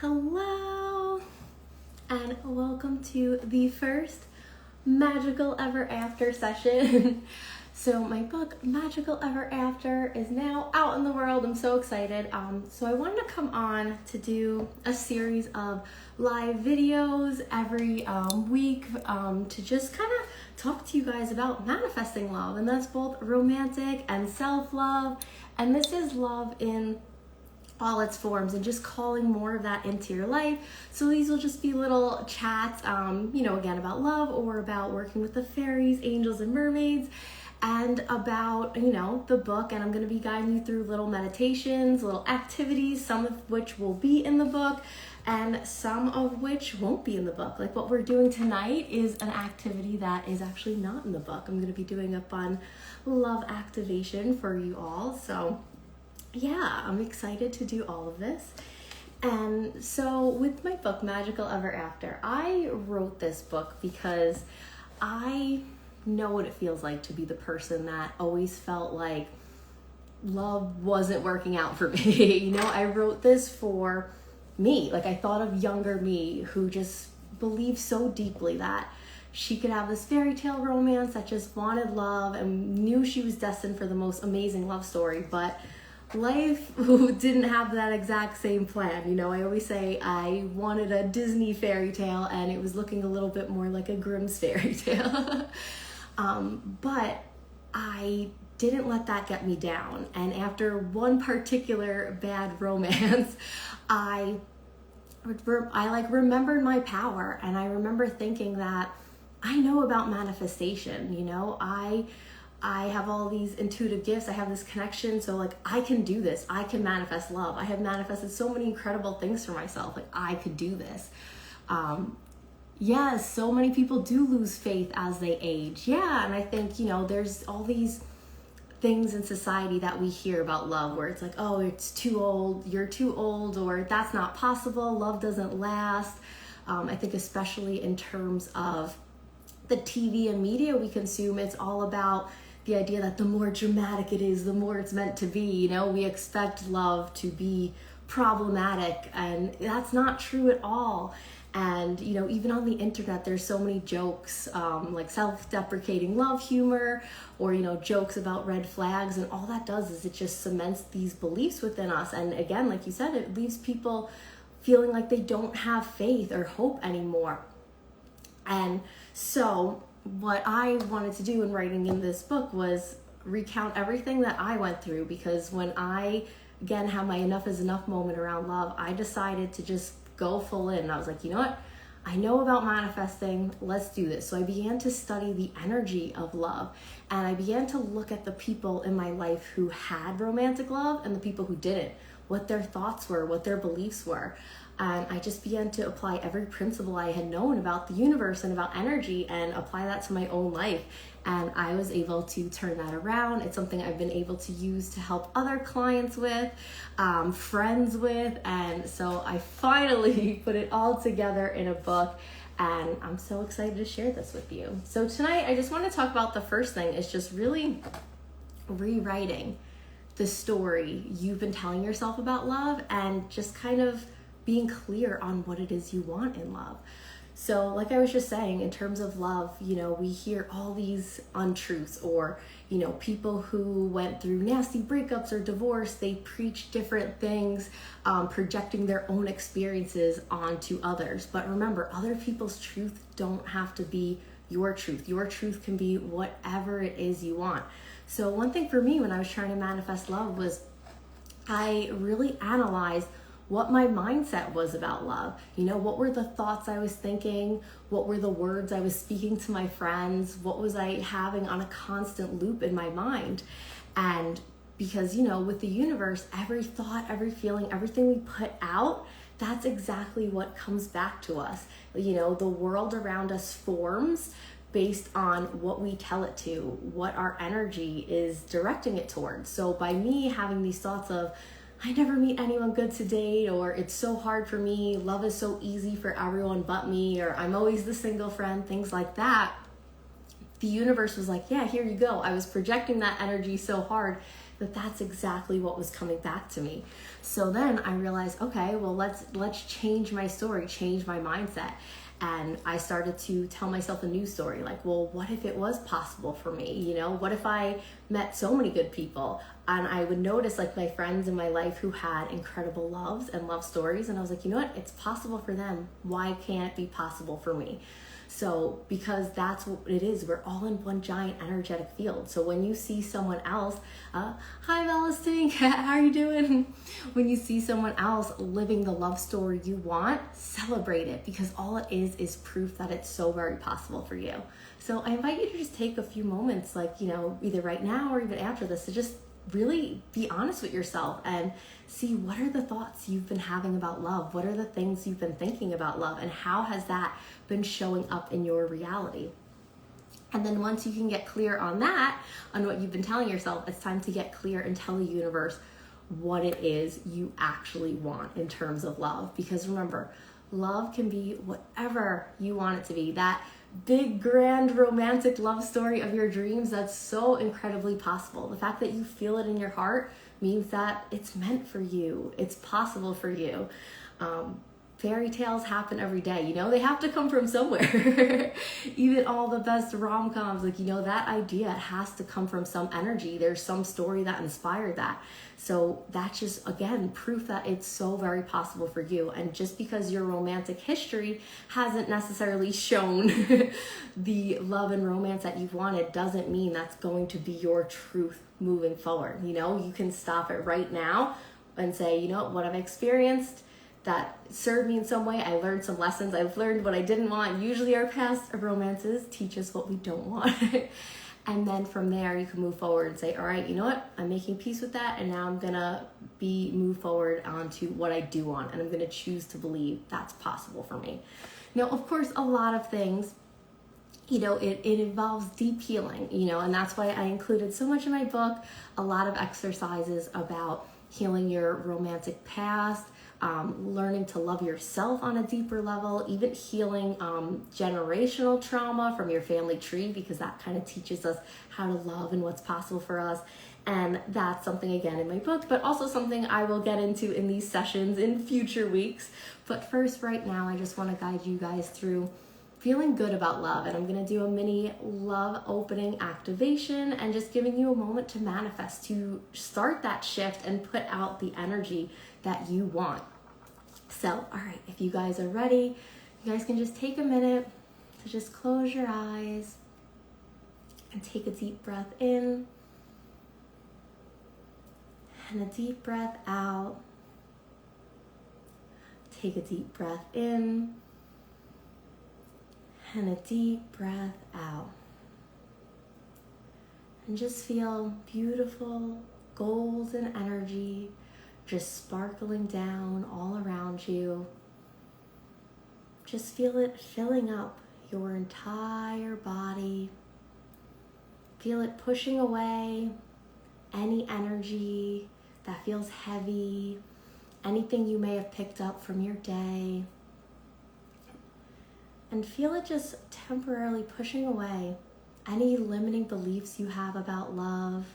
Hello, and welcome to the first Magical Ever After session. So my book, Magical Ever After, is now out in the world. I'm so excited. So I wanted to come on to do a series of live videos every week to just kind of talk to you guys about manifesting love. And that's both romantic and self-love. And this is love in all its forms and just calling more of that into your life. So these will just be little chats, again, about love or about working with the fairies, angels, and mermaids, and about, the book. And I'm going to be guiding you through little meditations, little activities, some of which will be in the book and some of which won't be in the book. Like what we're doing tonight is an activity that is actually not in the book. I'm going to be doing a fun love activation for you all. So yeah, I'm excited to do all of this. And so with my book, Magical Ever After, I wrote this book because I know what it feels like to be the person that always felt like love wasn't working out for me. I wrote this for me. Like I thought of younger me who just believed so deeply that she could have this fairy tale romance that just wanted love and knew she was destined for the most amazing love story, but life didn't have that exact same plan. I always say I wanted a Disney fairy tale and it was looking a little bit more like a Grimm's fairy tale. But I didn't let that get me down. And after one particular bad romance, I remembered my power, and I remember thinking that I know about manifestation. I have all these intuitive gifts. I have this connection. So I can do this. I can manifest love. I have manifested so many incredible things for myself. I could do this. Yes, so many people do lose faith as they age. Yeah. And I think, there's all these things in society that we hear about love where it's like, oh, it's too old. You're too old, or that's not possible. Love doesn't last. I think especially in terms of the TV and media we consume, it's all about the idea that the more dramatic it is, the more it's meant to be. We expect love to be problematic, and that's not true at all. And, even on the internet, there's so many jokes, like self-deprecating love humor, or, jokes about red flags. And all that does is it just cements these beliefs within us. And again, like you said, it leaves people feeling like they don't have faith or hope anymore. And so what I wanted to do in writing in this book was recount everything that I went through, because when I, again, had my enough is enough moment around love, I decided to just go full in. I was like, you know what? I know about manifesting. Let's do this. So I began to study the energy of love, and I began to look at the people in my life who had romantic love and the people who didn't, what their thoughts were, what their beliefs were. And I just began to apply every principle I had known about the universe and about energy and apply that to my own life. And I was able to turn that around. It's something I've been able to use to help other clients with, friends with. And so I finally put it all together in a book. And I'm so excited to share this with you. So tonight, I just want to talk about the first thing is just really rewriting the story you've been telling yourself about love, and just kind of being clear on what it is you want in love. So like I was just saying, in terms of love, we hear all these untruths, or, people who went through nasty breakups or divorce, they preach different things, projecting their own experiences onto others. But remember, other people's truth don't have to be your truth. Your truth can be whatever it is you want. So one thing for me when I was trying to manifest love was I really analyzed what my mindset was about love. What were the thoughts I was thinking? What were the words I was speaking to my friends? What was I having on a constant loop in my mind? And because, with the universe, every thought, every feeling, everything we put out, that's exactly what comes back to us. The world around us forms based on what we tell it to, what our energy is directing it towards. So by me having these thoughts of, I never meet anyone good to date, or it's so hard for me, love is so easy for everyone but me, or I'm always the single friend, things like that, the universe was like, yeah, here you go. I was projecting that energy so hard that's exactly what was coming back to me. So then I realized, okay, well, let's change my story, change my mindset. And I started to tell myself a new story, like, well, what if it was possible for me? You know, what if I met so many good people? And I would notice like my friends in my life who had incredible loves and love stories. And I was like, you know what? It's possible for them. Why can't it be possible for me? So, because that's what it is, we're all in one giant energetic field. So when you see someone else, hi Melissa, how are you doing? When you see someone else living the love story you want, celebrate it, because all it is proof that it's so very possible for you. So I invite you to just take a few moments, like, you know, either right now or even after this, to just really be honest with yourself and see what are the thoughts you've been having about love, what are the things you've been thinking about love, and how has that been showing up in your reality. And then once you can get clear on that, on what you've been telling yourself, it's time to get clear and tell the universe what it is you actually want in terms of love. Because remember, love can be whatever you want it to be. That big, grand, romantic love story of your dreams, that's so incredibly possible. The fact that you feel it in your heart means that it's meant for you. It's possible for you. Fairy tales happen every day, you know, they have to come from somewhere. Even all the best rom-coms, like, you know, that idea has to come from some energy. There's some story that inspired that. So that's just, again, proof that it's so very possible for you. And just because your romantic history hasn't necessarily shown the love and romance that you've wanted doesn't mean that's going to be your truth moving forward. You know, you can stop it right now and say, you know, what I've experienced that served me in some way. I learned some lessons. I've learned what I didn't want. Usually our past romances teach us what we don't want. And then from there, you can move forward and say, all right, you know what? I'm making peace with that. And now I'm going to move forward onto what I do want. And I'm going to choose to believe that's possible for me. Now, of course, a lot of things, you know, it involves deep healing, you know, and that's why I included so much in my book, a lot of exercises about healing your romantic past, learning to love yourself on a deeper level, even healing generational trauma from your family tree, because that kind of teaches us how to love and what's possible for us. And that's something, again, in my book, but also something I will get into in these sessions in future weeks. But first, right now, I just want to guide you guys through feeling good about love. And I'm going to do a mini love opening activation and just giving you a moment to manifest, to start that shift and put out the energy that you want. So, all right, if you guys are ready, you guys can just take a minute to just close your eyes and take a deep breath in and a deep breath out. Take a deep breath in and a deep breath out. And just feel beautiful golden energy just sparkling down all around you. Just feel it filling up your entire body. Feel it pushing away any energy that feels heavy, anything you may have picked up from your day. And feel it just temporarily pushing away any limiting beliefs you have about love,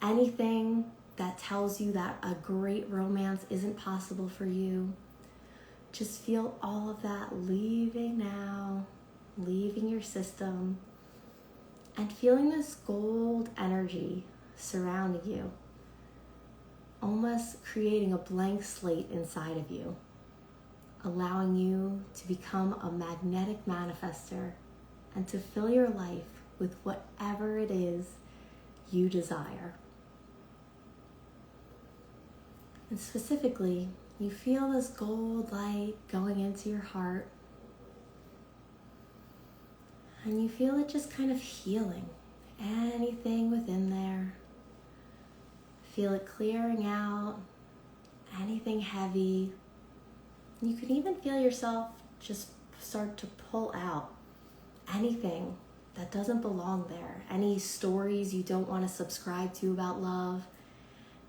anything that tells you that a great romance isn't possible for you. Just feel all of that leaving now, leaving your system, and feeling this gold energy surrounding you, almost creating a blank slate inside of you, allowing you to become a magnetic manifester and to fill your life with whatever it is you desire. And specifically, you feel this gold light going into your heart, and you feel it just kind of healing anything within there. Feel it clearing out anything heavy. You can even feel yourself just start to pull out anything that doesn't belong there. Any stories you don't want to subscribe to about love,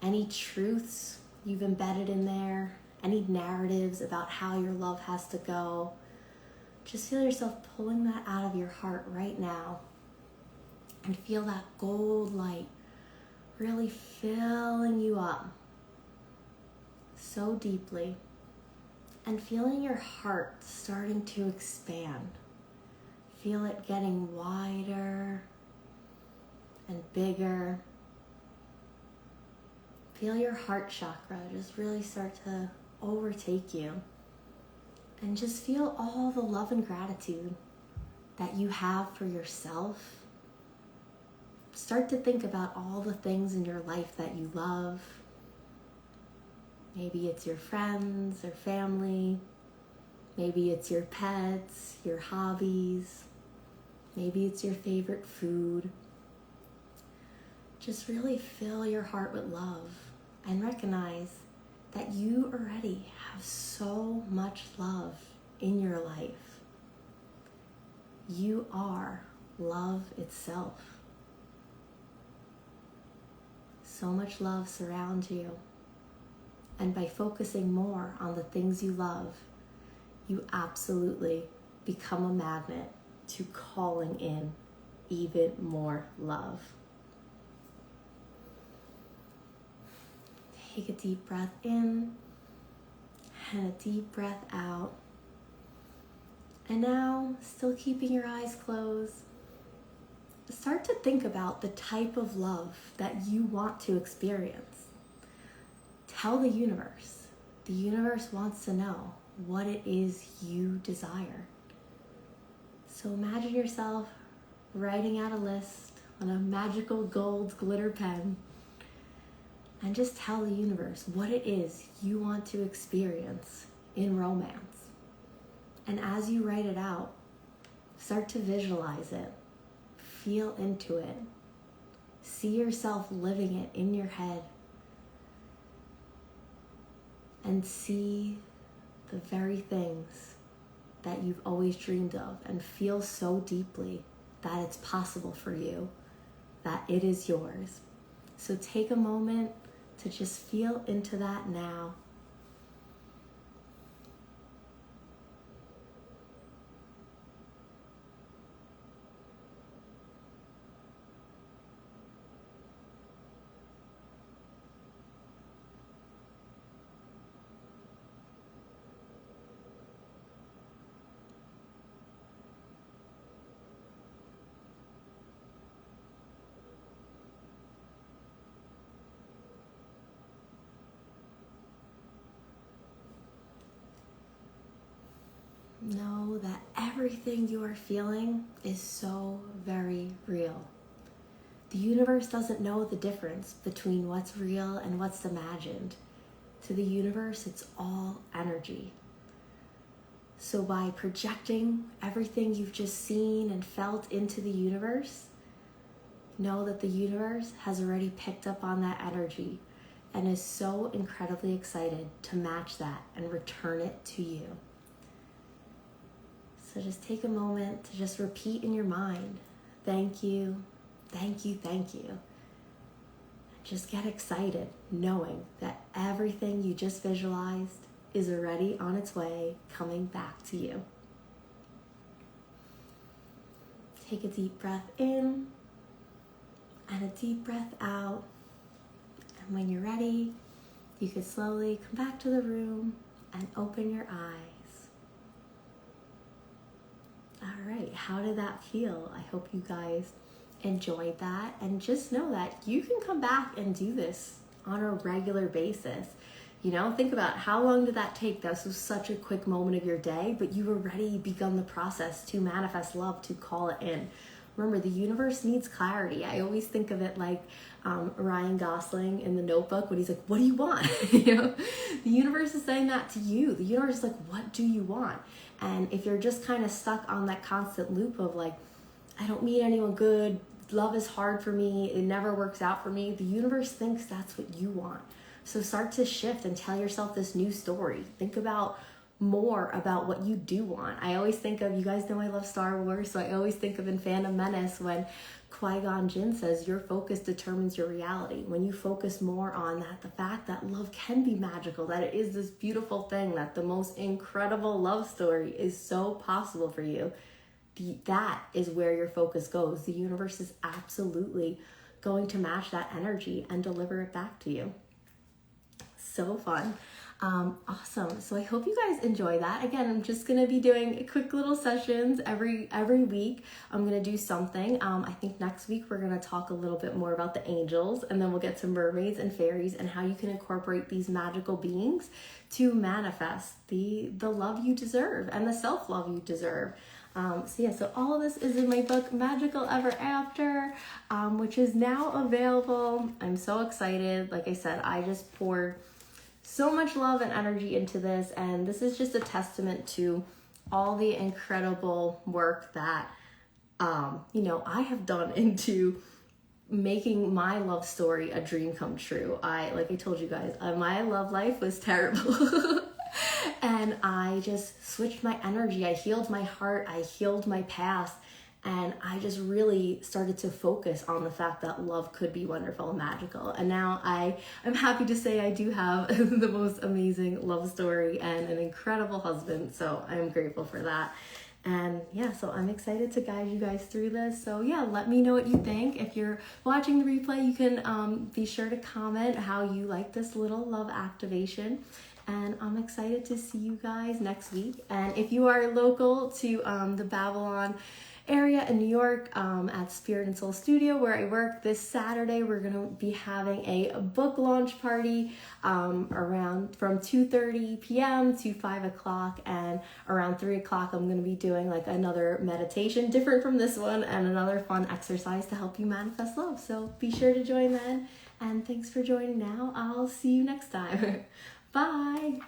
any truths you've embedded in there, any narratives about how your love has to go. Just feel yourself pulling that out of your heart right now, and feel that gold light really filling you up so deeply, and feeling your heart starting to expand. Feel it getting wider and bigger. Feel your heart chakra just really start to overtake you. And just feel all the love and gratitude that you have for yourself. Start to think about all the things in your life that you love. Maybe it's your friends or family. Maybe it's your pets, your hobbies. Maybe it's your favorite food. Just really fill your heart with love and recognize that you already have so much love in your life. You are love itself. So much love surrounds you. And by focusing more on the things you love, you absolutely become a magnet to calling in even more love. Take a deep breath in and a deep breath out. And now, still keeping your eyes closed, start to think about the type of love that you want to experience. Tell the universe. The universe wants to know what it is you desire. So imagine yourself writing out a list on a magical gold glitter pen, and just tell the universe what it is you want to experience in romance. And as you write it out, start to visualize it. Feel into it. See yourself living it in your head. And see the very things that you've always dreamed of, and feel so deeply that it's possible for you, that it is yours. So take a moment to just feel into that now. Know that everything you are feeling is so very real. The universe doesn't know the difference between what's real and what's imagined. To the universe, it's all energy. So by projecting everything you've just seen and felt into the universe, know that the universe has already picked up on that energy and is so incredibly excited to match that and return it to you. So just take a moment to just repeat in your mind, thank you, thank you, thank you. Just get excited knowing that everything you just visualized is already on its way coming back to you. Take a deep breath in and a deep breath out. And when you're ready, you can slowly come back to the room and open your eyes. All right, how did that feel? I hope you guys enjoyed that, and just know that you can come back and do this on a regular basis. You know, think about how long did that take? This was such a quick moment of your day, but you've already begun the process to manifest love, to call it in. Remember, the universe needs clarity. I always think of it like Ryan Gosling in The Notebook when he's like, what do you want? You know, the universe is saying that to you. The universe is like, what do you want? And if you're just kind of stuck on that constant loop of like, I don't meet anyone good, love is hard for me, it never works out for me, the universe thinks that's what you want. So start to shift and tell yourself this new story. Think about more about what you do want. I always think of, you guys know I love Star Wars, so I always think of in Phantom Menace when Qui-Gon Jinn says, your focus determines your reality. When you focus more on that, the fact that love can be magical, that it is this beautiful thing, that the most incredible love story is so possible for you, that is where your focus goes. The universe is absolutely going to match that energy and deliver it back to you. So fun. Awesome. So I hope you guys enjoy that. Again, I'm just going to be doing quick little sessions every week. I'm going to do something. I think next week we're going to talk a little bit more about the angels, and then we'll get to mermaids and fairies and how you can incorporate these magical beings to manifest the love you deserve and the self-love you deserve. So all of this is in my book, Magical Ever After, which is now available. I'm so excited. Like I said, I just poured so much love and energy into this, and this is just a testament to all the incredible work that I have done into making my love story a dream come true. Like I told you guys, my love life was terrible. And I just switched my energy. I healed my heart. I healed my past. And I just really started to focus on the fact that love could be wonderful and magical. And now I'm happy to say I do have the most amazing love story and an incredible husband. So I'm grateful for that. And yeah, so I'm excited to guide you guys through this. So yeah, let me know what you think. If you're watching the replay, you can be sure to comment how you like this little love activation. And I'm excited to see you guys next week. And if you are local to the Babylon area in New York, at Spirit and Soul Studio where I work, this Saturday we're going to be having a book launch party around from 2:30 p.m. to 5 o'clock, and around 3 o'clock I'm going to be doing like another meditation different from this one and another fun exercise to help you manifest love. So be sure to join then, and thanks for joining now. I'll see you next time. Bye.